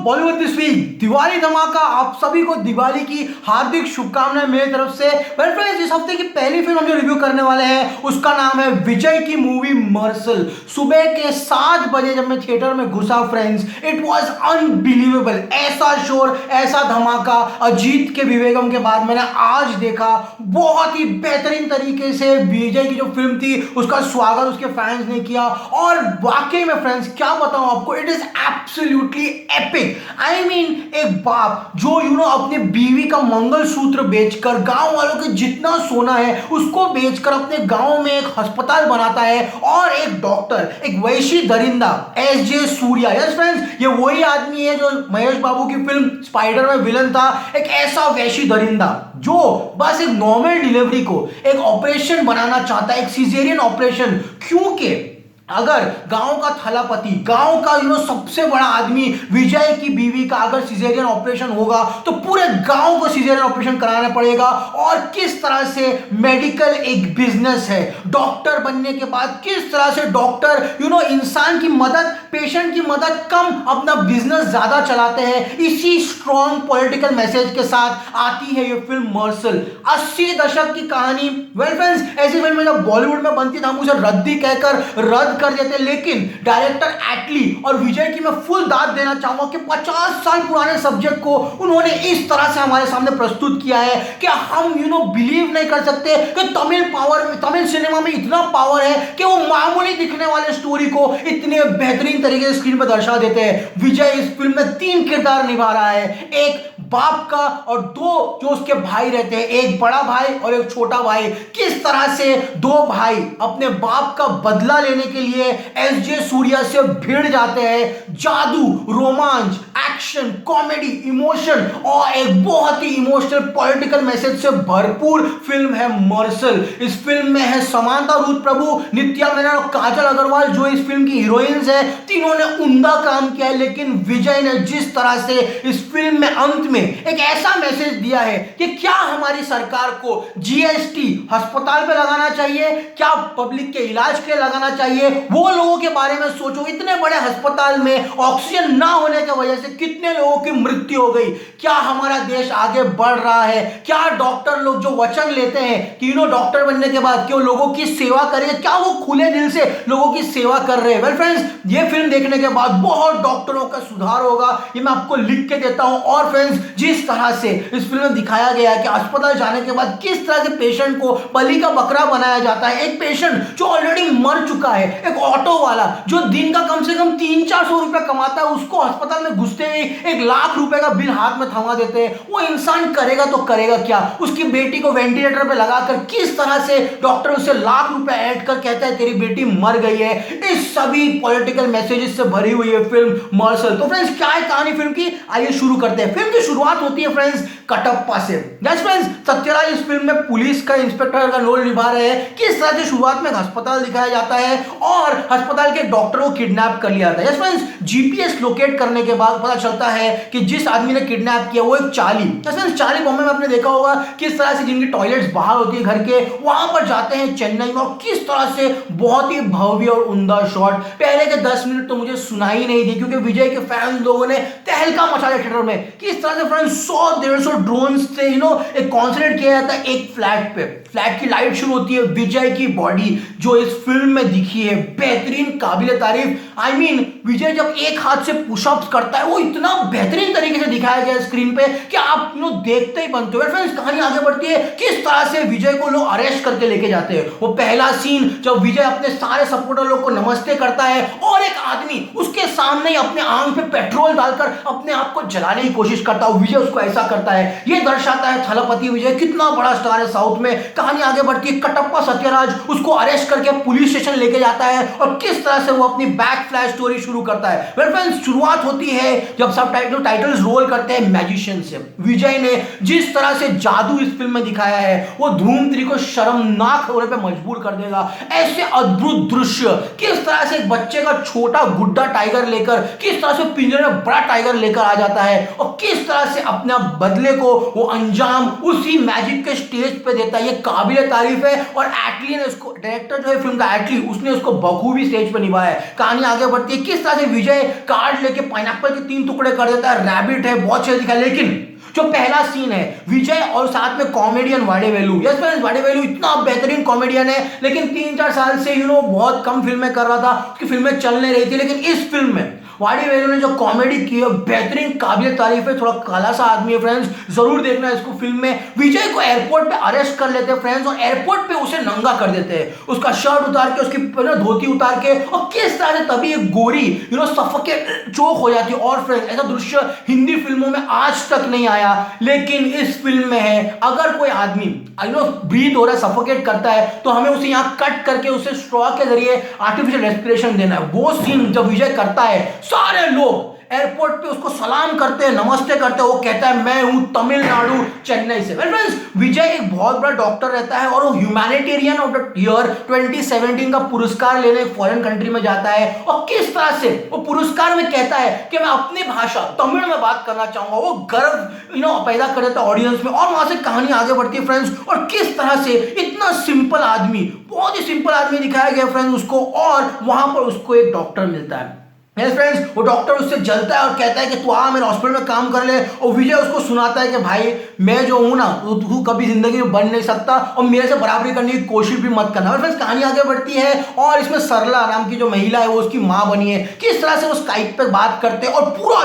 Bollywood this week Diwali धमाका। आप सभी को दिवाली की हार्दिक शुभकामनाएं मेरी तरफ से। वेल फ्रेंड्स, इस हफ्ते की पहली फिल्म हम जो रिव्यू करने वाले हैं उसका नाम है विजय की मूवी मार्शल। सुबह के 7 बजे जब मैं थिएटर में घुसा फ्रेंड्स, इट वाज अनबिलीवेबल। ऐसा शोर, ऐसा धमाका अजीत के विवेकम के बाद मैंने आज देखा। बहुत ही बेहतरीन तरीके से विजय की जो फिल्म थी उसका स्वागत उसके फैंस ने किया। और वाकई में फ्रेंड्स क्या बताऊं आपको, it is absolutely epic. I mean, एक बाप जो अपनी बीवी का मंगलसूत्र बेचकर गांव वालों के जितना सोना है उसको बेचकर अपने गांव में एक अस्पताल बनाता है, और एक डॉक्टर, एक वैशी दरिंदा एस.जे. सूर्या। यस फ्रेंड्स, ये वही आदमी है जो महेश बाबू की फिल्म स्पाइडर में विलन था। एक ऐसा वैशी दरिंदा जो बस एक नॉर्मल डिलीवरी को एक ऑपरेशन बनाना चाहता है, एक सिजेरियन ऑपरेशन। क्योंकि अगर गांव का थलापति, गांव का सबसे बड़ा आदमी विजय की बीवी का अगर सिजेरियन ऑपरेशन होगा तो पूरे गांव को सिजेरियन ऑपरेशन कराना पड़ेगा। और किस तरह से मेडिकल एक बिजनेस है, डॉक्टर बनने के बाद किस तरह से डॉक्टर इंसान की मदद, पेशेंट की मदद कम, अपना बिजनेस ज्यादा चलाते हैं। इसी स्ट्रॉन्ग पॉलिटिकल मैसेज के साथ आती है ये फिल्म मार्शल। 80 दशक की कहानी। वेल फ्रेंड्स, ऐसी फिल्म जब बॉलीवुड में बनती थी हम उसे रद्दी कहकर रद्द कर देते, लेकिन डायरेक्टर एटली और विजय की मैं फुल दाद देना चाहूंगा कि 50 साल पुराने सब्जेक्ट को उन्होंने इस तरह से हमारे सामने प्रस्तुत किया है कि हम बिलीव नहीं कर सकते कि तमिल सिनेमा में इतना पावर है कि वो मामूली दिखने वाले स्टोरी को इतने बेहतरीन तरीके से स्क्रीन पर दर्शा देते हैं। विजय इस फिल्म में 3 किरदार निभा रहा है, एक बाप का और 2 जो उसके भाई रहते हैं, एक बड़ा भाई और एक छोटा भाई। किस तरह से 2 भाई अपने बाप का बदला लेने के लिए एस.जे. सूर्या से भिड़ जाते हैं। जादू, रोमांच, एक्शन, कॉमेडी, इमोशन और एक बहुत ही इमोशनल पॉलिटिकल मैसेज से भरपूर फिल्म है मार्शल। इस फिल्म में है समांता रूथ प्रभु, नित्या मेनन और काजल अग्रवाल जो इस फिल्म की हीरोइंस है। तीनों ने उम्दा काम किया है, लेकिन विजय ने जिस तरह से इस फिल्म में अंत में एक ऐसा मैसेज दिया है कि क्या हमारी सरकार को जीएसटी अस्पताल पे लगाना चाहिए, क्या पब्लिक के इलाज के लिए लगाना चाहिए, वो लोगों के बारे में सोचो। इतने बड़े अस्पताल में ऑक्सीजन ना होने की वजह से कितने लोगों की मृत्यु हो गई। क्या हमारा देश आगे बढ़ रहा है? क्या डॉक्टर लोग जो वचन लेते हैं कि डॉक्टर बनने के बाद क्यों लोगों की सेवा करेंगे, क्या वो खुले दिल से लोगों की सेवा कर रहे हैं? वेल फ्रेंड्स, ये फिल्म देखने के बाद बहुत डॉक्टरों का सुधार होगा, ये मैं आपको लिख के देता हूं। और फ्रेंड्स, जिस तरह से इस फिल्म में दिखाया गया है कि अस्पताल जाने के बाद किस तरह से पेशेंट को बलि का बकरा बनाया जाता है। एक पेशेंट जो ऑलरेडी मर चुका है, एक ऑटो वाला जो दिन का कम से कम 300-400 रुपए कमाता है, उसको अस्पताल में घुसते ही 1 लाख रुपए का बिल हाथ में थमा देते हैं। वो इंसान करेगा तो करेगा क्या? उसकी बेटी को वेंटिलेटर पे लगाकर किस तरह से डॉक्टर उसे लाख रुपए ऐड कर कहता है तेरी बेटी मर गई है। इस सभी पॉलिटिकल मैसेजेस से भरी हुई है फिल्म मार्शल। तो फ्रेंड्स, क्या है कहानी फिल्म की, आइए शुरू करते हैं। फिल्म की शुरुआत होती है फ्रेंड्स कटप्पा से। यस फ्रेंड्स, सत्यराज इस फिल्म में पुलिस का इंस्पेक्टर का रोल निभा रहे हैं। किस तरह से शुरुआत में अस्पताल दिखाया जाता है और अस्पताल के डॉक्टर को किडनैप कर लिया जाता है। यस फ्रेंड्स, जीपीएस लोकेट करने के बाद पता चलता है कि जिस आदमी ने किडनैप किया वो एक चाली। यस फ्रेंड्स, चाली बॉम्बे में आपने देखा होगा किस तरह से जिनकी टॉयलेट्स बाहर होती है घर के, वहां पर जाते हैं चेन्नई में, और किस तरह से बहुत ही भव्य और उम्दा शॉट। पहले के 10 मिनट तो मुझे सुनाई नहीं दी क्योंकि विजय के फैंस लोगों ने तहलका मचा दिया थिएटर में। किस तरह से फ्रेंड्स 100-150 ड्रोन से एक कॉन्संट्रेट किया जाता है एक फ्लैट पे। फ्लैट की लाइट शुरू होती है, विजय की बॉडी जो इस फिल्म में दिखी है बेहतरीन, काबिले तारीफ। आई मीन, विजय जब एक हाथ से पुशअप्स करता है वो इतना बेहतरीन तरीके से दिखाया गया स्क्रीन पे कि आप देखते ही बनते हो। फ्रेंड्स, कहानी आगे बढ़ती है, किस तरह से विजय को लोग अरेस्ट करके लेके जाते हैं। वो पहला सीन जब विजय अपने सारे सपोर्टर लोग को नमस्ते करता है और एक आदमी उसके सामने ही अपने आंख पे पेट्रोल डालकर अपने आप को जलाने की कोशिश करता है, विजय उसको ऐसा करता है। ये दर्शाता है थलपति विजय कितना बड़ा स्टार है साउथ में। कहानी आगे बढ़ती है, कटप्पा सत्यराज उसको अरेस्ट करके पुलिस स्टेशन लेके जाता है और किस तरह से वो अपनी बैक फ्लैश स्टोरी शुरू करता है। वेल फ्रेंड्स, शुरुआत होती है जब सब टाइटल्स रोल करते हैं मैजिशियन से। विजय ने जिस तरह से जादू इस फिल्म में दिखाया है वो धूम-3 को शर्मनाक होने पे मजबूर कर देगा। ऐसे अद्भुत दृश्य, किस तरह से एक बच्चे का छोटा गुड्डा टाइगर लेकर किस तरह से पिंजरे में बड़ा टाइगर लेकर आ जाता है और किस तरह से अपना बदले को वो अंजाम उसी मैजिक के स्टेज पे देता है। ये काबिल तारीफ है। और एटली ने उसको, डायरेक्टर जो है फिल्म का एटली, उसने उसको बखूबी स्टेज पे निभाया है। कहानी आगे बढ़ती है किस तरह से विजय कार्ड लेके पाइनएप्पल के 3 टुकड़े कर देता है, रैबिट है, बहुत अच्छा दिखा है। लेकिन जो पहला सीन है विजय और साथ में कॉमेडियन वाडेवेलु, यस फ्रेंड्स, वाडेवेलु इतना बेहतरीन कॉमेडियन है, लेकिन 3-4 साल से बहुत कम फिल्में कर रहा था, उसकी फिल्में चल नहीं रही थी। लेकिन इस फिल्म में वाडेवेलु ने जो कॉमेडी की है बेहतरीन, काबिल तारीफ है। थोड़ा काला सा आदमी है फ्रेंड्स, जरूर देखना इसको। फिल्म में विजय को एयरपोर्ट पे अरेस्ट कर लेते हैं फ्रेंड्स, और एयरपोर्ट पे उसे नंगा कर देते हैं, उसका शर्ट उतार के, उसकी धोती उतार के, और किस तरह से तभी एक गोरी सफोकेट चोक हो जाती है। और फ्रेंड्स ऐसा दृश्य हिंदी फिल्मों में आज तक नहीं आया, लेकिन इस फिल्म में है। अगर कोई आदमी ब्रीथ हो रहा है, सफोकेट करता है, तो हमें उसे यहाँ कट करके उसे स्ट्रॉ के जरिए आर्टिफिशियल रेस्पिरेशन देना है। वो सीन जब विजय करता है, सारे लोग एयरपोर्ट पे उसको सलाम करते हैं, नमस्ते करते हैं। वो कहता है मैं हूं तमिलनाडु, चेन्नई से। फ्रेंड्स विजय एक बहुत बड़ा डॉक्टर रहता है, और वो ह्यूमैनिटेरियन ऑफ द ईयर 2017 का पुरस्कार लेने एक फॉरेन कंट्री में जाता है। और किस तरह से वो पुरस्कार में कहता है कि मैं अपनी भाषा तमिल में बात करना चाहूंगा, वो गर्व पैदा कर देता है ऑडियंस में। और वहां से कहानी आगे बढ़ती है फ्रेंड्स, और किस तरह से इतना सिंपल आदमी, बहुत ही सिंपल आदमी दिखाया गया फ्रेंड्स उसको, और वहां पर उसको एक डॉक्टर मिलता है। यस फ्रेंड्स, वो डॉक्टर उससे जलता है और कहता है कि तू आ मेरे हॉस्पिटल में काम कर ले। और विजय उसको सुनाता है कि भाई मैं जो हूं ना, तू कभी जिंदगी में बन नहीं सकता, और मेरे से बराबरी करने की कोशिश भी मत करना। फ्रेंड्स कहानी आगे बढ़ती है, और इसमें सरला नाम की जो महिला है वो उसकी माँ बनी है। किस तरह से वो स्काइप पे बात करते हैं, और पूरा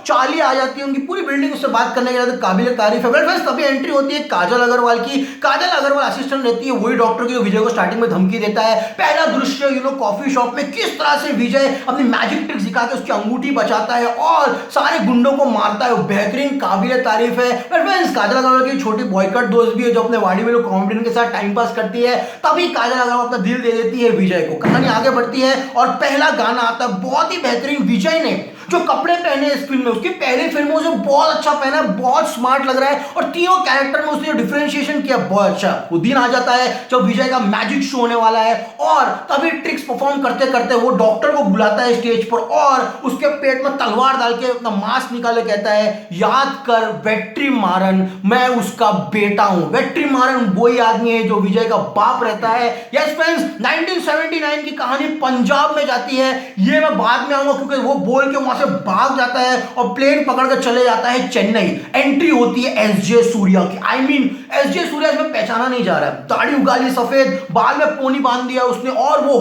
चाली आ जाती है, उनकी पूरी बिल्डिंग उससे बात करने के लिए काबिल तारीफ है। फ्रेंड्स तभी एंट्री होती है काजल अग्रवाल की। काजल अग्रवाल असिस्टेंट रहती है वही डॉक्टर की जो विजय को स्टार्टिंग में धमकी देता है। पहला दृश्य कॉफी शॉप में किस तरह से विजय अपनी मैजिक ट्रिक सिखा के उसकी अंगूठी बचाता है और सारे गुंडों को मारता है, वो बेहतरीन काबिल तारीफ है। फ्रेंड्स काजल अग्रवाल की छोटी बॉयकट दोस्त भी है जो अपने वाडेवेलु कॉमेडियन के साथ टाइम पास करती है। तभी काजल अग्रवाल अपना दिल दे देती है विजय को। कहानी आगे बढ़ती है, और पहला गाना आता है बहुत ही बेहतरीन। विजय ने जो कपड़े पहने इस फिल्म में, उसकी पहली फिल्मों से बहुत अच्छा पहना है, बहुत स्मार्ट लग रहा है, और तीनों कैरेक्टर में उसने जो डिफरेंशिएशन किया बहुत अच्छा। वो दिन आ जाता है जब विजय का मैजिक शो होने वाला है, और तभी ट्रिक्स परफॉर्म करते करते वो डॉक्टर को बुलाता है स्टेज पर, और उसके पेट में तलवार डाल के अपना मास्क निकाले कहता है याद कर वेट्रीमारन, मैं उसका बेटा हूं। वेट्रीमारन वही आदमी है जो विजय का बाप रहता है। यस फ्रेंड्स 1979 की कहानी पंजाब में जाती है, ये मैं बाद में आऊंगा क्योंकि वो बोल के वहां से भाग जाता है और प्लेन पकड़ कर चले जाता है चेन्नई। एंट्री होती है एसजे सूर्या की। एसजे सूर्या इसमें पहचाना नहीं जा रहा है, दाढ़ी उगा ली सफेद, बाल में पोनी बांध दिया उसने, और वो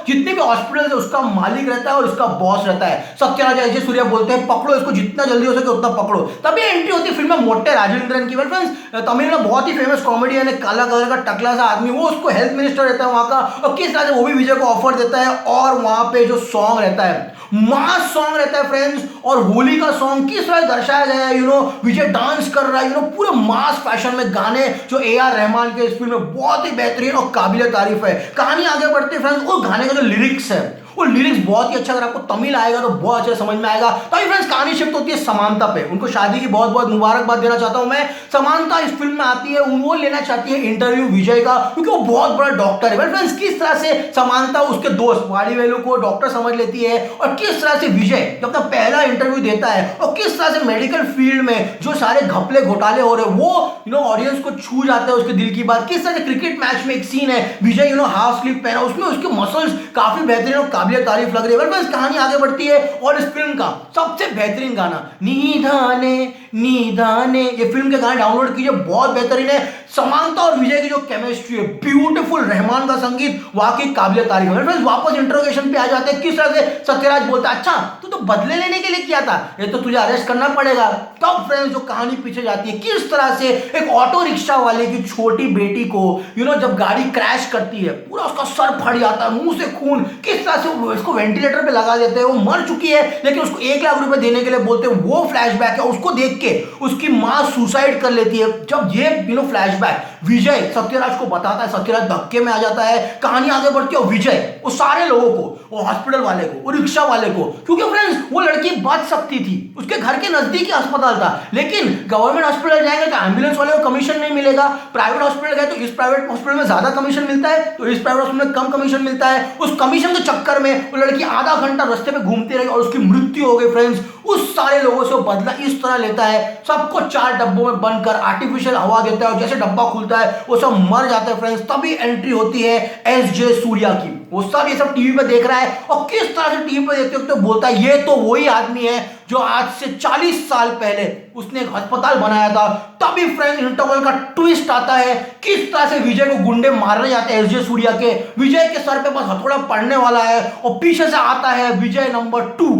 जितने भी हॉस्पिटल है उसका मालिक रहता है और उसका बॉस रहता है। सत्यराज एसजे सूर्या बोलते हैं पकड़ो इसको, जितना जल्दी हो सके उतना पकड़ो। तभी एंट्री होती है फिल्म में मोटे राजेंद्रन की। फ्रेंड्स तमिल में बहुत ही फेमस कॉमेडियन है, काला कलर का टकला सा आदमी, वो उसको हेल्थ मिनिस्टर रहता है वहां का, और किस तरह से वो भी विजय को ऑफर देता है। और वहां पे जो सॉन्ग रहता है मास सॉन्ग रहता है फ्रेंड्स, और होली का सॉन्ग किस तरह दर्शाया गया है, विजय डांस कर रहा है, पूरे मास फैशन में गाने जो AR रहमान के इस फिल्म में बहुत ही बेहतरीन और काबिल तारीफ है। कहानी आगे बढ़ते हैं फ्रेंड्स, वो गाने का जो लिरिक्स है वो लिरिक्स बहुत ही अच्छा, अगर आपको तमिल आएगा तो बहुत अच्छे समझ में आएगा। तो फ्रेंड्स कहानी शिफ्ट होती है समांता पे, उनको शादी की बहुत बहुत मुबारकबाद देना चाहता हूं मैं। समांता इस फिल्म में आती है, वो लेना चाहती है इंटरव्यू विजय का, क्योंकि वो बहुत बड़ा डॉक्टर है। फ्रेंड्स किस तरह से समांता उसके दोस्त वाडेवेलु को डॉक्टर समझ लेती है, और किस तरह से विजय जब अपना पहला इंटरव्यू देता है, और किस तरह से मेडिकल फील्ड में जो सारे घपले घोटाले हो रहे हैं वो ऑडियंस को छू जाते हैं उसके दिल की बात। किस तरह से क्रिकेट मैच में एक सीन है, विजय हाफ स्लीव पहना, उसमें उसके मसल्स काफी बेहतरीन और काबिल तारीफ लग रही है। बस कहानी आगे बढ़ती है, और इस फिल्म का सबसे बेहतरीन गाना नीधाने नीधाने, ये फिल्म के गाने डाउनलोड कीजिए, बहुत बेहतरीन है। समांता और विजय की जो केमिस्ट्री है ब्यूटीफुल, रहमान का संगीत वाकई काबिल तारीफ है। फ्रेंड्स वापस इंट्रोगेशन पे आ जाते हैं, किस तरह से सत्यराज बोलता है अच्छा तू तो बदले लेने के लिए किया था, ये तो तुझे अरेस्ट करना पड़ेगा। तब फ्रेंड्स जो कहानी पीछे जाती है, किस तरह से एक ऑटो रिक्शा वाले की छोटी बेटी को जब गाड़ी क्रैश करती है पूरा उसका सर फट जाता है, मुंह से खून, किस तरह से इसको वेंटिलेटर पे लगा देते हैं, वो मर चुकी है लेकिन उसको 1 लाख रुपए देने के लिए बोलते हैं, वो फ्लैशबैक है। उसको देख के उसकी मां सुसाइड कर लेती है। जब ये फ्लैशबैक विजय सत्यराज को बताता है, सत्यराज धक्के में आ जाता है। कहानी आगे बढ़ती है, और विजय वो सारे लोगों को, वो हॉस्पिटल वाले को, वो रिक्शा वाले को, क्योंकि फ्रेंड्स वो लड़की लड़की बच सकती थी, उसके घर के नजदीक ही अस्पताल था। लेकिन गवर्नमेंट हॉस्पिटल जाएंगे तो एम्बुलेंस वाले को कमीशन नहीं मिलेगा, प्राइवेट हॉस्पिटल गए तो इस प्राइवेट हॉस्पिटल में ज्यादा कमीशन मिलता है, तो इस प्राइवेट हॉस्पिटल में कम कमीशन मिलता है। उस कमीशन के चक्कर में वो लड़की आधा घंटा रास्ते पे घूमती रही और उसकी मृत्यु हो गई। फ्रेंड्स, उस सारे लोगों से बदला इस तरह लेता है, सबको 4 डब्बों में बंद कर आर्टिफिशियल हवा देता है और जैसे डब्बा खुलता है वो सब मर जाते हैं। फ्रेंड्स, तभी एंट्री होती है एसजे सूर्या की। वो सब ये सब टीवी पे देख रहा है और किस तरह से टीवी पे देखते वक्त तो बोलता है ये तो वही आदमी है जो आज से 40 साल पहले उसने एक अस्पताल बनाया था। तभी फ्रेंड्स इंटरवल का ट्विस्ट आता है, किस तरह से विजय को गुंडे मारने जाते हैं एसजे सूर्या के। विजय के सर पे बस हथौड़ा पड़ने वाला है और पीछे से आता है विजय नंबर 2।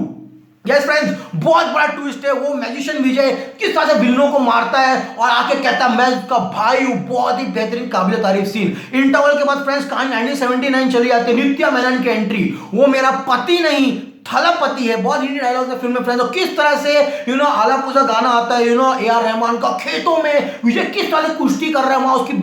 यस फ्रेंड्स, बहुत बड़ा ट्विस्ट है। वो मैजिशियन विजय किस तरह से विलनों को मारता है और आके कहता है मैं उसका भाई हूं। बहुत ही बेहतरीन काबिल तारीफ सीन। इंटरवल के बाद फ्रेंड्स कहानी 1979 चली जाती है, नित्या मेनन की एंट्री। वो मेरा पति नहीं थलपति है, बहुत हिंदी डायलॉग है फिल्म में फ्रेंड्स। किस तरह से आलापुजा गाना आता है ए आर रहमान का। खेतों में विजय किस तरह से कुश्ती कर रहा है, वहां उसकी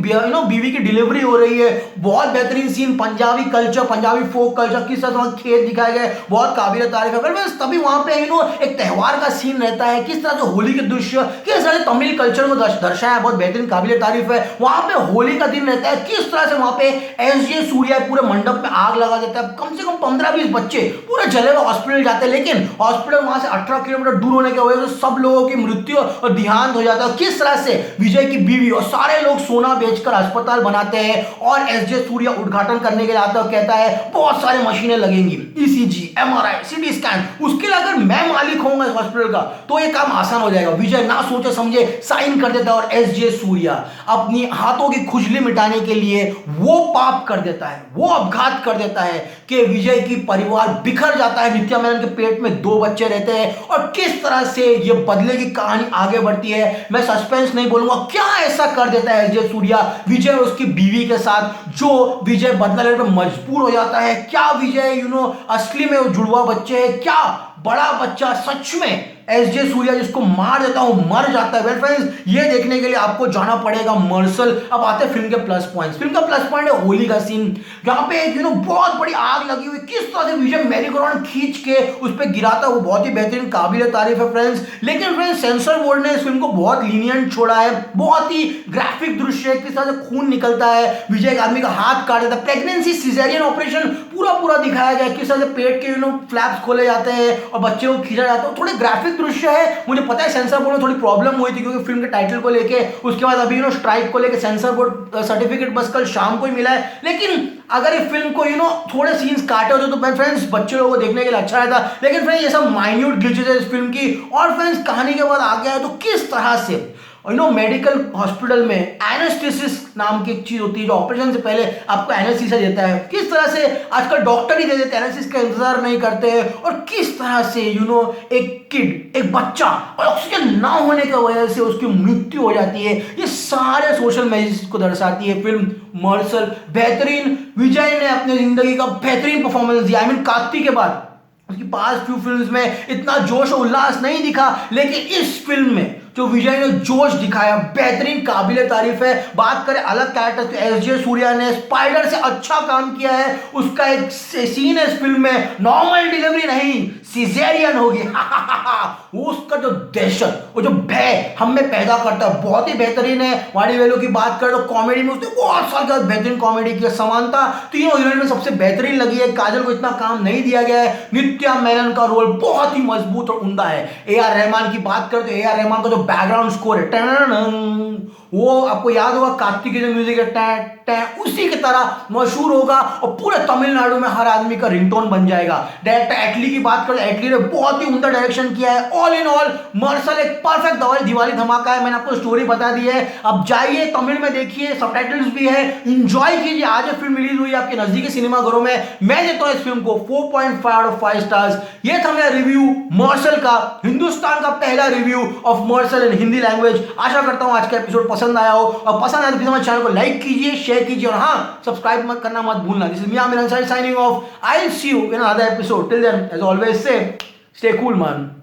बीवी की डिलीवरी हो रही है। बहुत बेहतरीन scene, Punjabi culture, Punjabi folk culture, किस तरह से वहां खेत दिखाए गए, बहुत काबिल तारीफ है। तभी वहां पे एक त्योहार का सीन रहता है, किस तरह से होली के दृश्य, किस तरह से तमिल कल्चर को दर्शाया, बहुत बेहतरीन काबिल तारीफ है। वहां पे होली का दिन रहता है, किस तरह से वहां पे एसजे सूर्या पूरे मंडप में आग लगा देता है। कम से कम 15-20 बच्चे पूरे जले हुए हॉस्पिटल जाते हैं, लेकिन हॉस्पिटल वहां से 18 किलोमीटर दूर होने की वजह से सब लोगों की मृत्यु और देहांत हो जाता है। किस तरह से विजय की बीवी और सारे लोग सोना बेचकर अस्पताल बनाते हैं और एसजे सूर्या उद्घाटन करने के लिए आता है, कहता है बहुत सारे मशीनें लगेंगी, ईसीजी, एमआरआई, सीटी स्कैन। उसके लिए अगर मैं मालिक होऊंगा इस हॉस्पिटल का तो ये काम आसान हो जाएगा। विजय ना सोचे समझे साइन कर देता है और एसजे सूर्या अपनी हाथों की खुजली मिटाने के लिए वो पाप कर देता है, वो अपघात कर देता है कि विजय की परिवार बिखर जाता है। नित्या मेनन के पेट में 2 बच्चे रहते हैं और किस तरह से ये बदले की कहानी आगे बढ़ती है मैं सस्पेंस नहीं बोलूंगा। क्या ऐसा कर देता है एसजे सूर्या विजय और उसकी बीवी के साथ जो विजय बदला लेने पर मजबूर हो जाता है। क्या विजय असली में वो जुड़वा बच्चे है, क्या बड़ा बच्चा सच में एसजे सूर्या जिसको मार देता हूं मर जाता है। वेल फ्रेंड्स, ये देखने के लिए आपको जाना पड़ेगा मार्शल। अब आते हैं फिल्म के प्लस पॉइंट्स। फिल्म का प्लस पॉइंट है होली का सीन, जहां पे बहुत बड़ी आग लगी हुई, किस तरह से विजय मैरी गो राउंड खींच के उस पर गिराता है, वो बहुत ही बेहतरीन काबिल तारीफ है फ्रेंड्स। लेकिन फ्रेंड्स सेंसर बोर्ड ने इस फिल्म को बहुत लीनियंट छोड़ा है, बहुत ही ग्राफिक दृश्य है, किस तरह से खून निकलता है, विजय एक आदमी का हाथ काट देता है, प्रेगनेंसी सिजेरियन ऑपरेशन पूरा दिखाया गया, किस तरह से पेट के फ्लैप्स खोले जाते हैं और बच्चे को खींचा जाता है। थोड़े ग्राफिक दृश्य है। मुझे पता है सेंसर बोर्ड में थोड़ी प्रॉब्लम हुई थी क्योंकि फिल्म के टाइटल को लेके, उसके बाद अभी स्ट्राइक को लेके सेंसर बोर्ड सर्टिफिकेट बस कल शाम को ही मिला है। लेकिन अगर ये फिल्म को थोड़े सीन्स काटे होते तो फ्रेंड्स बच्चे लोगों को देखने के लिए अच्छा रहता। लेकिन फ्रेंड्स ये सब माइन्यूट ग्लिचेस है इस फिल्म की। और फ्रेंड्स कहानी के बाद आगे आए तो किस तरह से मेडिकल हॉस्पिटल में एनेस्थेसिस नाम की एक चीज होती है जो ऑपरेशन से पहले आपको एनेस्थीसिया देता है। किस तरह से आजकल डॉक्टर ही दे देते हैं, एनेस्थीसिस का इंतजार नहीं करते हैं। और किस तरह से एक किड, एक बच्चा और ऑक्सीजन ना होने की वजह से उसकी मृत्यु हो जाती है। ये सारे सोशल मैसेज को दर्शाती है फिल्म मार्शल। बेहतरीन, विजय ने अपनी जिंदगी का बेहतरीन परफॉर्मेंस दिया। आई मीन कार्तिक के बाद उसकी पास्ट फ्यू फिल्म्स में इतना जोश और उल्लास नहीं दिखा, लेकिन इस फिल्म में जो विजय ने जोश दिखाया बेहतरीन काबिल तारीफ है। बात करें अलग कैरेक्टर तो एसजे सूर्या ने स्पाइडर से अच्छा काम किया है। उसका एक सीन है इस फिल्म में, नॉर्मल डिलीवरी नहीं सिजेरियन होगी वो उसका जो दहशत, वो जो भय हम में पैदा करता है बहुत ही बेहतरीन है। वाडी वेलू की बात करें तो कॉमेडी में उसने बहुत साल बेहतरीन कॉमेडी की। समानता तीनों हीरोइन में सबसे बेहतरीन लगी है, काजल को इतना काम नहीं दिया गया है। नित्या मेनन का रोल बहुत ही मजबूत और उम्दा है। ए आर रहमान की बात करें तो ए आर रहमान का जो बैकग्राउंड स्कोर है वो आपको याद होगा कार्तिक के जो म्यूजिक है उसी की तरह मशहूर होगा और पूरे तमिलनाडु में हर आदमी का रिंगटोन बन जाएगा। डायरेक्टर एटली की बात करें, एटली ने बहुत ही उम्दा डायरेक्शन किया है। ऑल इन ऑल मार्शल एक परफेक्ट दिवाली धमाका है। मैंने आपको स्टोरी बता दी है, अब जाइए तमिल में देखिए, सबटाइटल्स भी है, एंजॉय कीजिए। आज फिल्म रिलीज हुई आपके नजदीकी सिनेमाघरों में। मैं देता हूं इस फिल्म को 4.5 आउट ऑफ 5 स्टार्स। ये था मेरा रिव्यू मार्शल का, हिंदुस्तान का पहला review of marshal in Hindi language. आशा करता हूं आज का एपिसोड पसंद आया हो, और पसंद आया तो हमारे चैनल को लाइक कीजिए, शेयर कीजिए और हाँ सब्सक्राइब मत करना मत भूलना। This is me Aamir Ansari signing off. I will see you in another episode. Till then as always say stay cool man.